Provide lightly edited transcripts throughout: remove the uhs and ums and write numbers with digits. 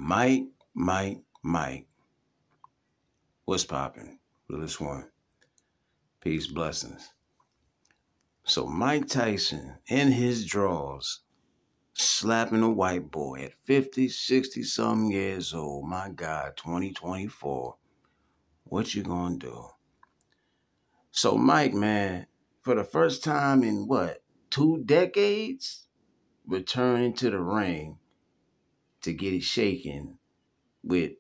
Mike. What's poppin'? This one. Peace, blessings. So Mike Tyson in his drawers, slapping a white boy at 50, 60 something years old. My God, 2024. What you gonna do? So Mike, man, for the first time in what, 2 decades, returning to the ring to get it shaken with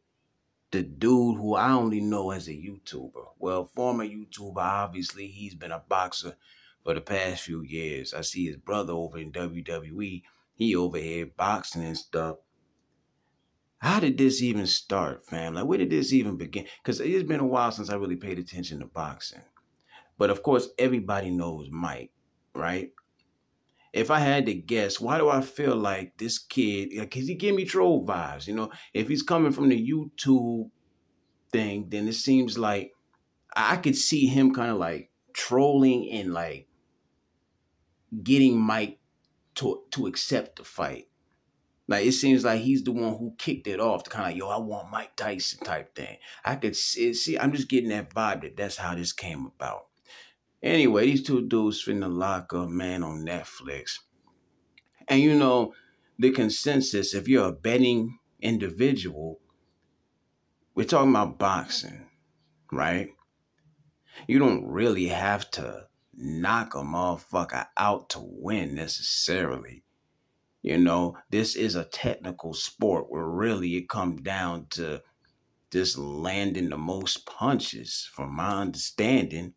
the dude who I only know as a YouTuber. Well, former YouTuber, obviously, he's been a boxer for the past few years. I see his brother over in WWE. He over here boxing and stuff. How did this even start, fam? Like, where did this even begin? Because it's been a while since I really paid attention to boxing. But of course, everybody knows Mike, right? If I had to guess, why do I feel like this kid, because he give me troll vibes, you know? If he's coming from the YouTube thing, then it seems like I could see him kind of like trolling and like getting Mike to accept the fight. Like, it seems like he's the one who kicked it off to kind of, yo, I want Mike Tyson type thing. I could see, I'm just getting that vibe that that's how this came about. Anyway, these two dudes finna lock up, man, on Netflix. And you know, the consensus, if you're a betting individual, we're talking about boxing, right? You don't really have to knock a motherfucker out to win necessarily. You know, this is a technical sport where really it comes down to just landing the most punches, from my understanding.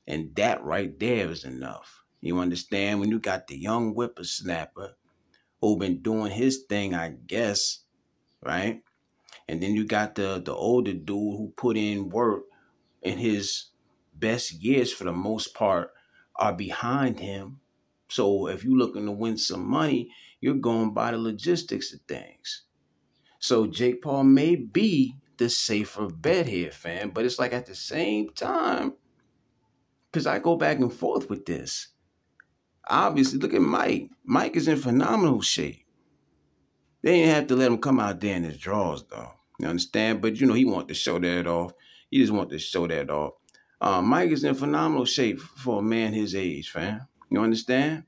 And that right there is enough. You understand? When you got the young whippersnapper who been doing his thing, I guess, right? And then you got the older dude who put in work, and his best years for the most part are behind him. So if you're looking to win some money, you're going by the logistics of things. So Jake Paul may be the safer bet here, fam. But it's like at the same time, because I go back and forth with this. Obviously, look at Mike. Mike is in phenomenal shape. They didn't have to let him come out there in his drawers, though. You understand? But, you know, he wanted to show that off. He just wanted to show that off. Mike is in phenomenal shape for a man his age, fam. You understand?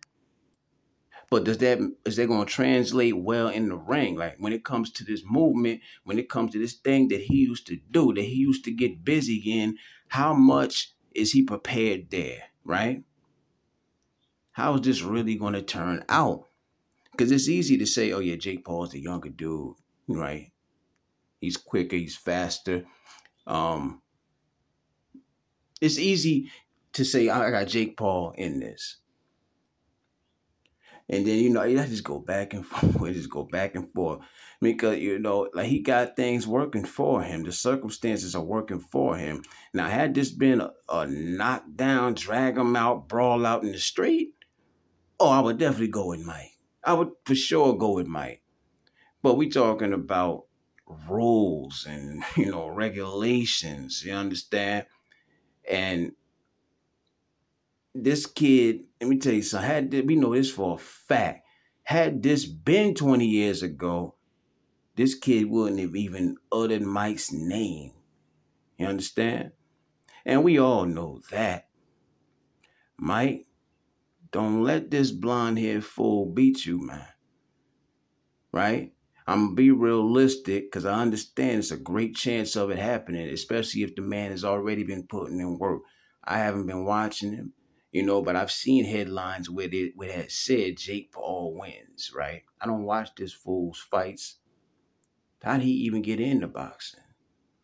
But is that going to translate well in the ring? Like, when it comes to this movement, when it comes to this thing that he used to do, that he used to get busy in, how much is he prepared there, right? How is this really going to turn out? Because it's easy to say, oh, yeah, Jake Paul's the younger dude, right? He's quicker, he's faster. It's easy to say, I got Jake Paul in this. And then, you know, you just go back and forth, just go back and forth. Because, you know, like, he got things working for him. The circumstances are working for him. Now, had this been a knockdown, drag him out, brawl out in the street, oh, I would definitely go with Mike. I would for sure go with Mike. But we talking about rules and, you know, regulations, you understand? And this kid, let me tell you something, we know this for a fact. Had this been 20 years ago, this kid wouldn't have even uttered Mike's name. You understand? And we all know that. Mike, don't let this blonde-haired fool beat you, man. Right? I'm going to be realistic because I understand it's a great chance of it happening, especially if the man has already been putting in work. I haven't been watching him, you know, but I've seen headlines where it said Jake Paul wins, right? I don't watch this fool's fights. How did he even get into boxing?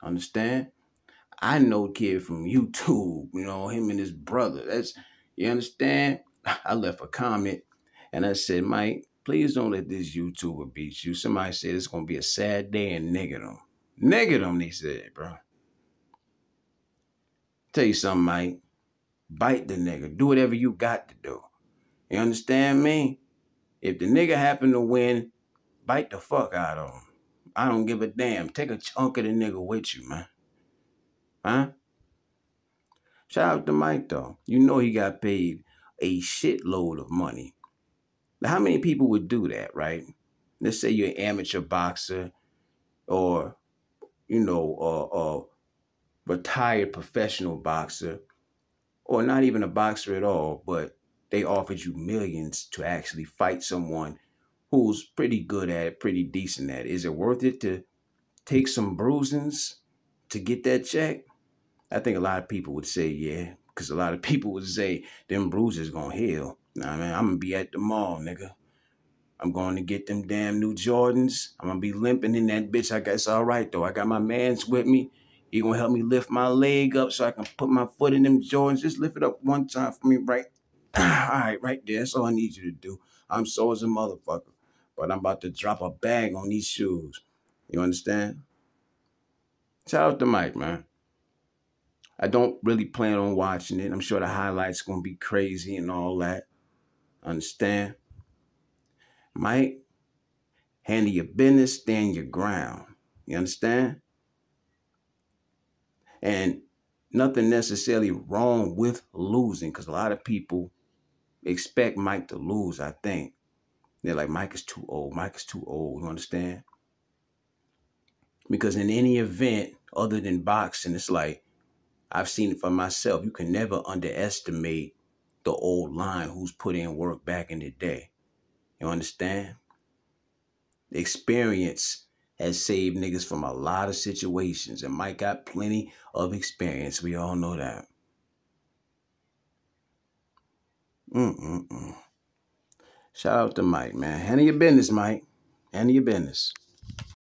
Understand? I know kid from YouTube, you know, him and his brother. You understand? I left a comment and I said, Mike, please don't let this YouTuber beat you. Somebody said it's going to be a sad day and nigga them. Nigga them, they said, bro. Tell you something, Mike. Bite the nigga. Do whatever you got to do. You understand me? If the nigga happen to win, bite the fuck out of him. I don't give a damn. Take a chunk of the nigga with you, man. Huh? Shout out to Mike, though. You know he got paid a shitload of money. Now, how many people would do that, right? Let's say you're an amateur boxer. or, retired professional boxer, or not even a boxer at all, but they offered you millions to actually fight someone who's pretty good at it, pretty decent at it. Is it worth it to take some bruisings to get that check? I think a lot of people would say yeah, because a lot of people would say them bruises gonna heal. Nah, man, I'm gonna be at the mall, nigga. I'm going to get them damn new Jordans. I'm gonna be limping in that bitch. I guess all right though. I got my mans with me. He gonna help me lift my leg up so I can put my foot in them Jordans. Just lift it up one time for me, right? All right, right there. That's all I need you to do. I'm sore as a motherfucker, but I'm about to drop a bag on these shoes. You understand? Shout out to Mike, man. I don't really plan on watching it. I'm sure the highlights gonna be crazy and all that. Understand? Mike, handle your business, stand your ground. You understand? And nothing necessarily wrong with losing, because a lot of people expect Mike to lose, I think. They're like, Mike is too old. Mike is too old. You understand? Because in any event other than boxing, it's like, I've seen it for myself. You can never underestimate the old line who's put in work back in the day. You understand? Experience has saved niggas from a lot of situations, and Mike got plenty of experience. We all know that. Shout out to Mike, man. Handle your business, Mike. Handle your business.